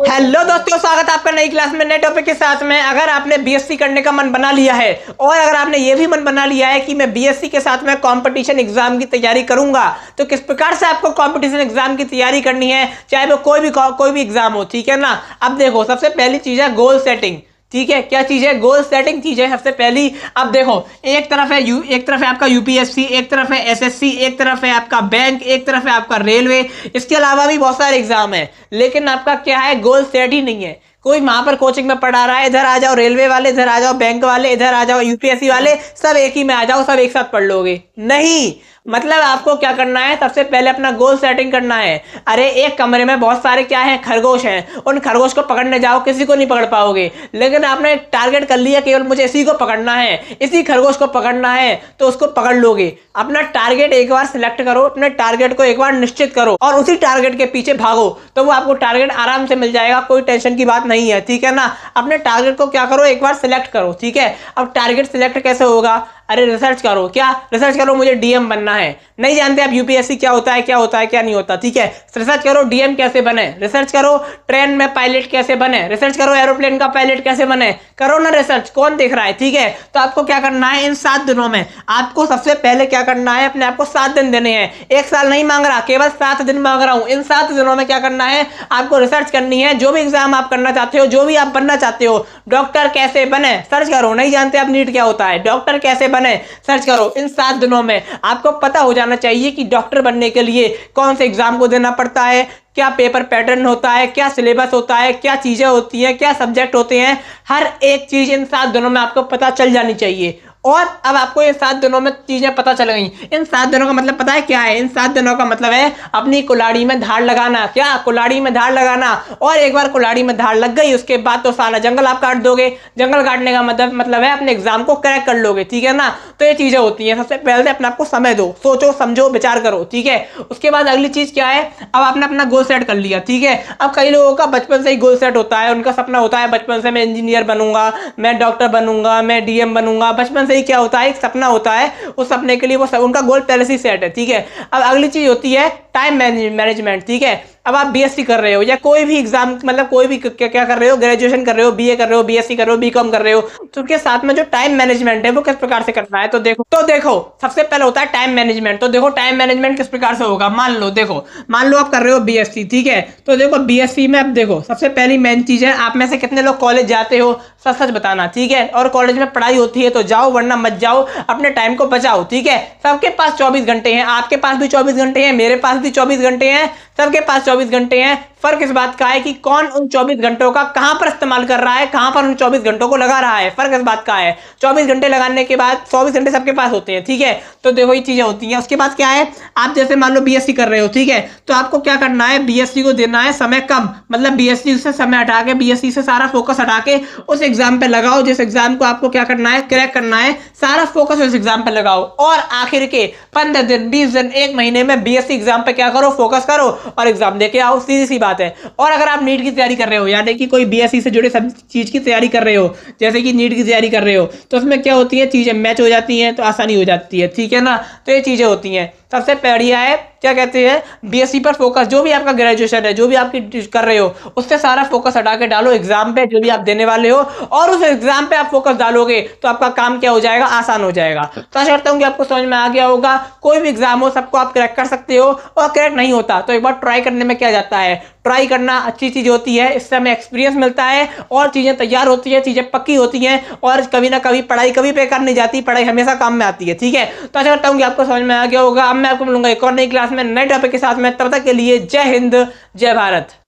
Hello दोस्तों, स्वागत है आपका नई क्लास में नए टॉपिक के साथ में। अगर आपने बीएससी करने का मन बना लिया है और अगर आपने ये भी मन बना लिया है कि मैं बीएससी के साथ में कंपटीशन एग्जाम की तैयारी करूंगा, तो किस प्रकार से आपको कंपटीशन एग्जाम की तैयारी करनी है, चाहे वो कोई भी एग्जाम हो, ठीक है ना। अब देखो, सबसे पहली चीज है गोल सेटिंग। ठीक है, क्या चीज है? गोल सेटिंग चीज है सबसे पहली। अब देखो, एक तरफ है आपका यूपीएससी, एक तरफ है एसएससी, एक तरफ है आपका बैंक, एक तरफ है आपका रेलवे। इसके अलावा भी बहुत सारे एग्जाम है, लेकिन आपका क्या है, गोल सेट ही नहीं है। कोई वहां पर कोचिंग में पढ़ा रहा है, इधर आ जाओ रेलवे वाले, इधर आ जाओ बैंक वाले, इधर आ जाओ यूपीएससी वाले, सब एक ही में आ जाओ, सब एक साथ पढ़ लोगे। नहीं, मतलब आपको क्या करना है, सबसे पहले अपना गोल सेटिंग करना है। अरे एक कमरे में बहुत सारे क्या है, खरगोश हैं, उन खरगोश को पकड़ने जाओ, किसी को नहीं पकड़ पाओगे। लेकिन आपने टारगेट कर लिया, केवल मुझे इसी को पकड़ना है, इसी खरगोश को पकड़ना है, तो उसको पकड़ लोगे। अपना टारगेट एक बार सिलेक्ट करो, अपने टारगेट को एक बार निश्चित करो और उसी टारगेट के पीछे भागो, तो वो आपको टारगेट आराम से मिल जाएगा, कोई टेंशन की बात नहीं है, ठीक है ना। अपने टारगेट को क्या करो, एक बार सिलेक्ट करो, ठीक है। अब टारगेट सिलेक्ट कैसे होगा? अरे रिसर्च करो। क्या रिसर्च करो? मुझे डीएम बनना है। नहीं जानते आप यूपीएससी क्या होता है, क्या होता है, क्या नहीं होता, ठीक है। रिसर्च करो डीएम कैसे बने, रिसर्च करो ट्रेन में पायलट कैसे बने, रिसर्च करो एरोप्लेन का पायलट कैसे बने। करो ना रिसर्च, कौन देख रहा है, ठीक है। तो आपको क्या करना है, इन 7 दिनों में आपको सबसे पहले क्या करना है, अपने आप को 7 दिन देने हैं। 1 साल नहीं मांग रहा, केवल 7 दिन मांग रहा हूं। इन 7 दिनों में क्या करना है, आपको रिसर्च करनी है। जो भी एग्जाम आप करना चाहते हो, जो भी आप बनना चाहते हो, डॉक्टर कैसे बने सर्च करो। नहीं जानते आप नीट क्या होता है, डॉक्टर कैसे बने सर्च करो। इन 7 दिनों में आपको पता हो जाना चाहिए कि डॉक्टर बनने के लिए कौन से एग्जाम को देना पड़ता है, क्या पेपर पैटर्न होता है, क्या सिलेबस होता है, क्या चीजें होती हैं, क्या सब्जेक्ट होते हैं। हर एक चीज इन 7 दिनों में आपको पता चल जानी चाहिए। और अब आपको ये 7 दिनों में चीजें पता चल गई। इन 7 दिनों का मतलब पता है क्या है? इन 7 दिनों का मतलब है अपनी कुल्हाड़ी में धार लगाना। क्या? कुल्हाड़ी में धार लगाना। और एक बार कुल्हाड़ी में धार लग गई, उसके बाद तो सारा जंगल आप काट दोगे। जंगल काटने का मतलब है अपने एग्जाम को क्रैक कर लोगे, ठीक है ना। तो ये चीजें होती हैं। सबसे पहले अपने आपको समय दो, सोचो समझो विचार करो, ठीक है। उसके बाद अगली चीज क्या है, अब आपने अपना गोल सेट कर लिया, ठीक है। अब कई लोगों का बचपन से ही गोल सेट होता है, उनका सपना होता है बचपन से मैं इंजीनियर बनूंगा, मैं डॉक्टर बनूंगा, मैं डीएम बनूंगा। बचपन से ही क्या होता है, सपना होता है, उस सपने के लिए वो उनका गोल पहले से सेट है, ठीक है। अब अगली चीज होती है टाइम मैनेजमेंट, ठीक है। अब आप बीएससी कर रहे हो या कोई भी एग्जाम, मतलब कोई भी क्या कर रहे हो, ग्रेजुएशन कर रहे हो, बीए कर रहे हो, बीएससी कर रहे हो, बीकॉम कर रहे हो, तो उसके साथ में जो टाइम मैनेजमेंट है वो किस प्रकार से करना है, तो देखो सबसे पहले होता है टाइम मैनेजमेंट। तो देखो टाइम मैनेजमेंट किस प्रकार से होगा। मान लो आप कर रहे हो बीएससी, ठीक है। तो देखो बीएससी में अब देखो सबसे पहली मेन चीज है, आप में से कितने लोग कॉलेज जाते हो, सच सच बताना, ठीक है। और कॉलेज में पढ़ाई होती है तो जाओ, वरना मत जाओ, अपने टाइम को बचाओ, ठीक है। सबके पास 24 घंटे हैं, आपके पास भी 24 घंटे हैं, मेरे पास भी 24 घंटे हैं, सबके पास 24 घंटे हैं। फर्क इस बात का है कि कौन उन 24 घंटों का कहां पर इस्तेमाल कर रहा है, कहां पर उन 24 घंटों को लगा रहा है। फर्क इस बात का है। 24 घंटे लगाने के बाद 24 घंटे सबके पास होते हैं, ठीक है। तो देखो ये चीजें होती हैं। उसके बाद क्या है, आप जैसे मान लो बीएससी कर रहे हो, ठीक है। तो आपको क्या करना है, बीएससी को देना है समय कम, मतलब बीएससी से समय हटा के, बीएससी से सारा फोकस हटा के उस एग्जाम पे लगाओ जिस एग्जाम को आपको क्या करना है, क्रैक करना है। सारा फोकस उस एग्जाम पे लगाओ और आखिर के 15 दिन 20 दिन 1 महीने में बीएससी एग्जाम पे क्या करो, फोकस करो और एग्जाम देके आओ। सीधी सी बात है। और अगर आप नीट की तैयारी कर रहे हो, यानी कि कोई बीएससी से जुड़े सब चीज की तैयारी कर रहे हो, जैसे कि नीट की तैयारी कर रहे हो, तो उसमें क्या होती है, चीजें मैच हो जाती हैं, तो आसानी हो जाती है, ठीक है ना। तो ये चीजें होती हैं। सबसे बढ़िया है, क्या कहते हैं, बीएससी पर फोकस। जो भी आपका ग्रेजुएशन है, जो भी आपकी कर रहे हो, उससे सारा फोकस हटा के डालो एग्जाम पे, जो भी आप देने वाले हो, और उस एग्जाम पे आप फोकस डालोगे तो आपका काम क्या हो जाएगा, आसान हो जाएगा। तो आशा करता हूं कि आपको समझ में आ गया होगा। कोई भी एग्जाम हो, सबको आप क्रैक कर सकते हो, और क्रैक नहीं होता तो एक बार ट्राई करने में क्या जाता है। ट्राई करना अच्छी चीज होती है, इससे हमें एक्सपीरियंस मिलता है और चीजें तैयार होती है, चीजें पक्की होती हैं, और कभी ना कभी पढ़ाई कभी बेकार नहीं जाती, पढ़ाई हमेशा काम में आती है, ठीक है। तो आशा करता हूं कि आपको समझ में आ गया होगा। अब मैं आपको मिलूंगा एक और नई क्लास में नए टॉपिक के साथ में। तब तक के लिए जय हिंद, जय भारत।